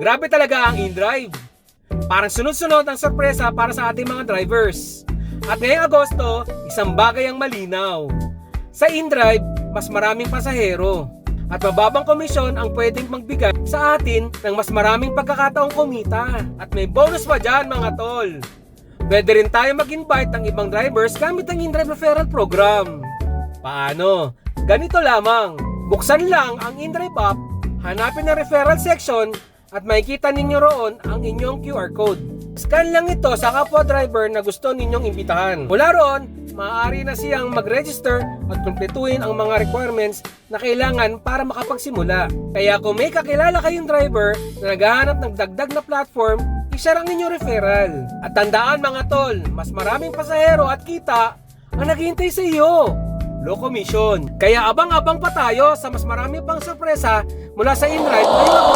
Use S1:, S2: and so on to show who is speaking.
S1: Grabe talaga ang InDrive. Parang sunod-sunod ang sorpresa para sa ating mga drivers. At ngayong Agosto, isang bagay ang malinaw. Sa InDrive, mas maraming pasahero. At mababang komisyon ang pwedeng magbigay sa atin ng mas maraming pagkakataong kumita. At may bonus pa dyan mga tol. Pwede rin tayo mag-invite ng ibang drivers gamit ang InDrive Referral Program. Paano? Ganito lamang. Buksan lang ang InDrive app, hanapin ang referral section at makikita ninyo roon ang inyong QR code. Scan lang ito sa kapwa driver na gusto ninyong imbitahan. Mula roon, maaari na siyang mag-register at kumpletuhin ang mga requirements na kailangan para makapagsimula. Kaya kung may kakilala kayong driver na naghahanap ng dagdag na platform, i-share ang inyong referral. At tandaan mga tol, mas maraming pasahero at kita ang naghihintay sa iyo. Low commission. Kaya abang-abang pa tayo sa mas marami pang sorpresa mula sa InDrive ngayong